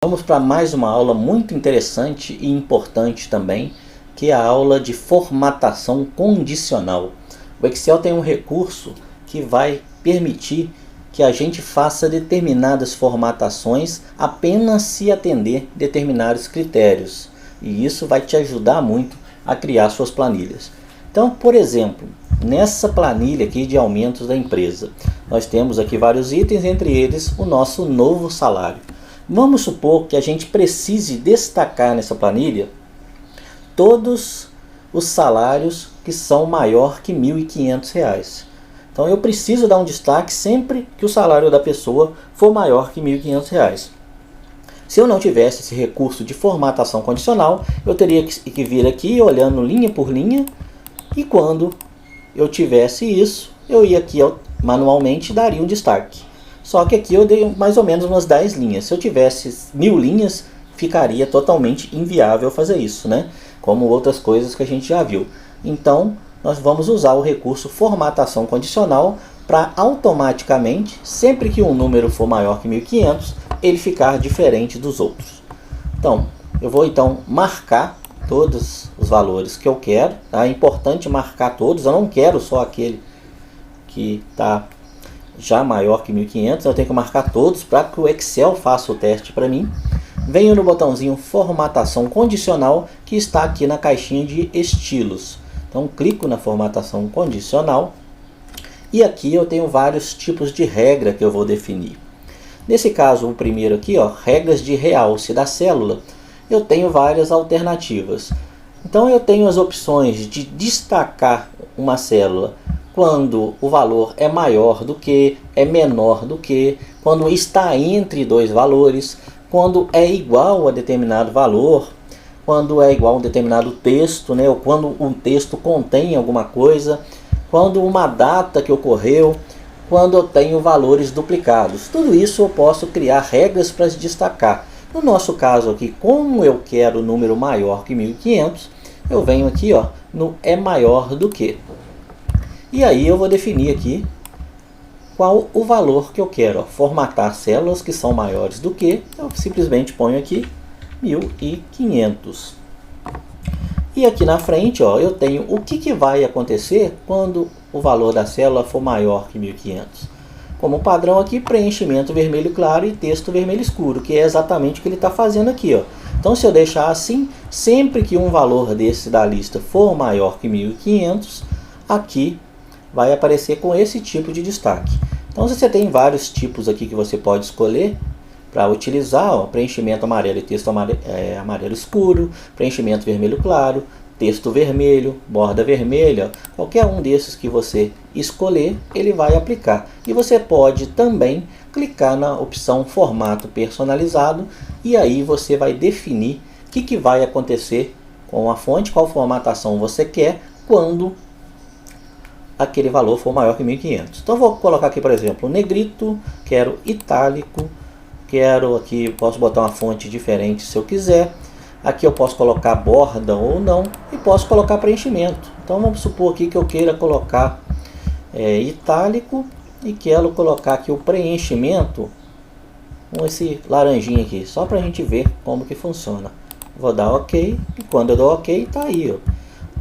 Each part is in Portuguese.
Vamos para mais uma aula muito interessante e importante também, que é a aula de formatação condicional. O Excel tem um recurso que vai permitir que a gente faça determinadas formatações apenas se atender determinados critérios. E isso vai te ajudar muito a criar suas planilhas. Então, por exemplo, nessa planilha aqui de aumentos da empresa, nós temos aqui vários itens, entre eles o nosso novo salário. Vamos supor que a gente precise destacar nessa planilha todos os salários que são maior que R$ 1.500. Então eu preciso dar um destaque sempre que o salário da pessoa for maior que R$ 1.500. Se eu não tivesse esse recurso de formatação condicional, eu teria que vir aqui olhando linha por linha, e quando eu tivesse isso, eu ia aqui manualmente e daria um destaque. Só que aqui eu dei mais ou menos umas 10 linhas. Se eu tivesse 1.000 linhas, ficaria totalmente inviável fazer isso, né? Como outras coisas que a gente já viu. Então, nós vamos usar o recurso formatação condicional para automaticamente, sempre que um número for maior que 1.500, ele ficar diferente dos outros. Então, eu vou marcar todos os valores que eu quero. Tá? É importante marcar todos. Eu não quero só aquele que está já maior que 1.500, eu tenho que marcar todos para que o Excel faça o teste para mim. Venho no botãozinho formatação condicional, que está aqui na caixinha de estilos. Então clico na formatação condicional e aqui eu tenho vários tipos de regra que eu vou definir. Nesse caso, o primeiro aqui, regras de realce da célula, eu tenho várias alternativas. Então eu tenho as opções de destacar uma célula quando o valor é maior do que, é menor do que, quando está entre dois valores, quando é igual a determinado valor, quando é igual a um determinado texto, né? Ou quando um texto contém alguma coisa, quando uma data que ocorreu, quando eu tenho valores duplicados. Tudo isso eu posso criar regras para destacar. No nosso caso aqui, como eu quero o número maior que 1.500, eu venho aqui no é maior do que. E aí eu vou definir aqui qual o valor que eu quero. Formatar células que são maiores do que, eu simplesmente ponho aqui 1.500. E aqui na frente eu tenho o que vai acontecer quando o valor da célula for maior que 1.500. Como padrão aqui, preenchimento vermelho claro e texto vermelho escuro, que é exatamente o que ele está fazendo aqui. Então se eu deixar assim, sempre que um valor desse da lista for maior que 1.500, aqui vai aparecer com esse tipo de destaque. Então você tem vários tipos aqui que você pode escolher para utilizar, preenchimento amarelo e texto amarelo escuro, preenchimento vermelho claro, texto vermelho, borda vermelha, qualquer um desses que você escolher, ele vai aplicar. E você pode também clicar na opção formato personalizado e aí você vai definir o que vai acontecer com a fonte, qual formatação você quer quando aquele valor for maior que 1.500. Então vou colocar aqui, por exemplo, negrito, quero itálico, quero aqui, posso botar uma fonte diferente se eu quiser. Aqui eu posso colocar borda ou não e posso colocar preenchimento. Então vamos supor aqui que eu queira colocar itálico e quero colocar aqui o preenchimento com esse laranjinha aqui, só para a gente ver como que funciona. Vou dar OK e quando eu dou OK, está aí.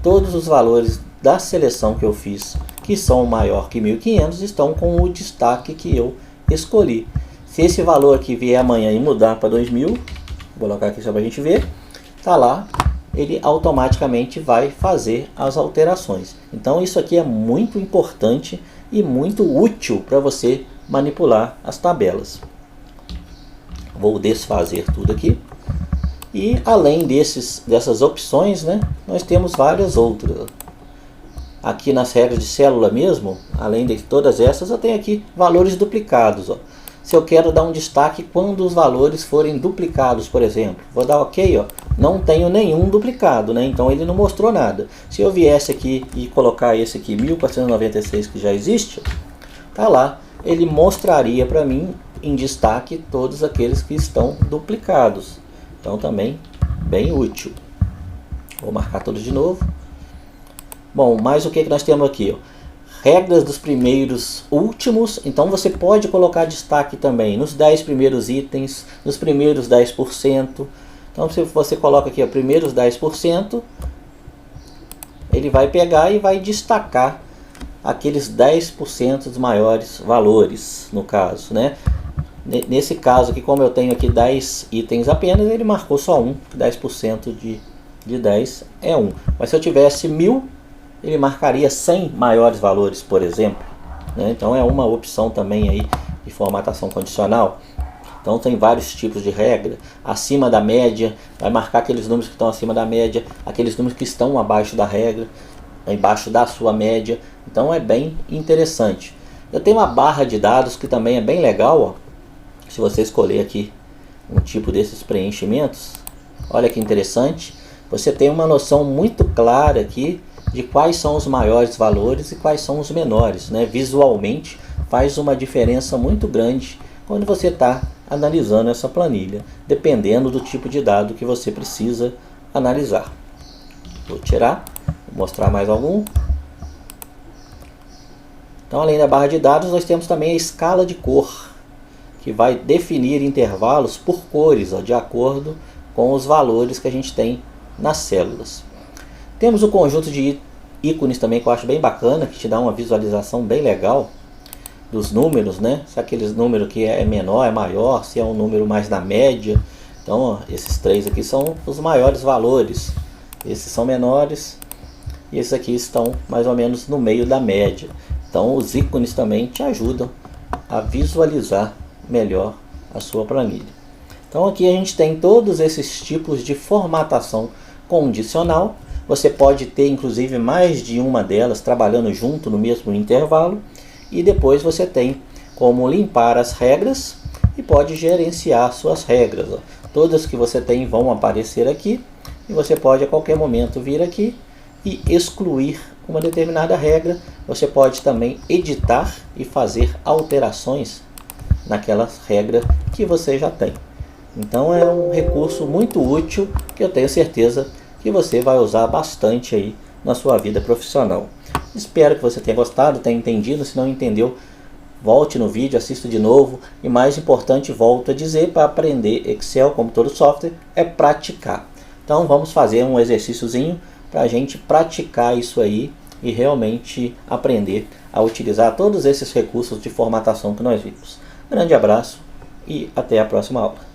Todos os valores da seleção que eu fiz, que são maior que 1.500, estão com o destaque que eu escolhi. Se esse valor aqui vier amanhã e mudar para 2.000, vou colocar aqui só para a gente ver, tá lá, ele automaticamente vai fazer as alterações. Então isso aqui é muito importante e muito útil para você manipular as tabelas. Vou desfazer tudo aqui. E além dessas opções, né, nós temos várias outras. Aqui nas regras de célula mesmo, além de todas essas, eu tenho aqui valores duplicados. Se eu quero dar um destaque quando os valores forem duplicados, por exemplo, vou dar OK, não tenho nenhum duplicado, né? Então ele não mostrou nada. Se eu viesse aqui e colocar esse aqui, 1496, que já existe, tá lá, ele mostraria para mim em destaque todos aqueles que estão duplicados. Então também bem útil. Vou marcar tudo de novo. Bom, mas o que nós temos aqui? regras dos primeiros últimos, então você pode colocar destaque também nos 10 primeiros itens, nos primeiros 10%. Então se você coloca aqui, ó, primeiros 10%, ele vai pegar e vai destacar aqueles 10% dos maiores valores, no caso, né? Nesse caso aqui, como eu tenho aqui 10 itens apenas, ele marcou só um, 10% de 10 é 1. Mas se eu tivesse 1000, ele marcaria 100 maiores valores, por exemplo, né? Então é uma opção também aí de formatação condicional. Então tem vários tipos de regra. Acima da média, vai marcar aqueles números que estão acima da média, aqueles números que estão abaixo da regra, embaixo da sua média. Então é bem interessante. Eu tenho uma barra de dados que também é bem legal, ó. Se você escolher aqui um tipo desses preenchimentos, olha que interessante. Você tem uma noção muito clara aqui de quais são os maiores valores e quais são os menores, né? Visualmente faz uma diferença muito grande quando você está analisando essa planilha, dependendo do tipo de dado que você precisa analisar. Vou tirar, vou mostrar mais algum. Então, além da barra de dados, nós temos também a escala de cor, que vai definir intervalos por cores, ó, de acordo com os valores que a gente tem nas células. Temos o conjunto de ícones também, que eu acho bem bacana, que te dá uma visualização bem legal dos números, né? Se aqueles número que é menor, é maior, se é um número mais da média. Então, ó, esses três aqui são os maiores valores, esses são menores e esses aqui estão mais ou menos no meio da média. Então os ícones também te ajudam a visualizar melhor a sua planilha. Então aqui a gente tem todos esses tipos de formatação condicional. Você pode ter inclusive mais de uma delas trabalhando junto no mesmo intervalo. E depois você tem como limpar as regras e pode gerenciar suas regras, ó. Todas que você tem vão aparecer aqui e você pode a qualquer momento vir aqui e excluir uma determinada regra. Você pode também editar e fazer alterações naquela regra que você já tem. Então é um recurso muito útil que eu tenho certeza que você vai usar bastante aí na sua vida profissional. Espero que você tenha gostado, tenha entendido. Se não entendeu, volte no vídeo, assista de novo. E mais importante, volto a dizer, para aprender Excel, como todo software, é praticar. Então vamos fazer um exercíciozinho para a gente praticar isso aí e realmente aprender a utilizar todos esses recursos de formatação que nós vimos. Grande abraço e até a próxima aula.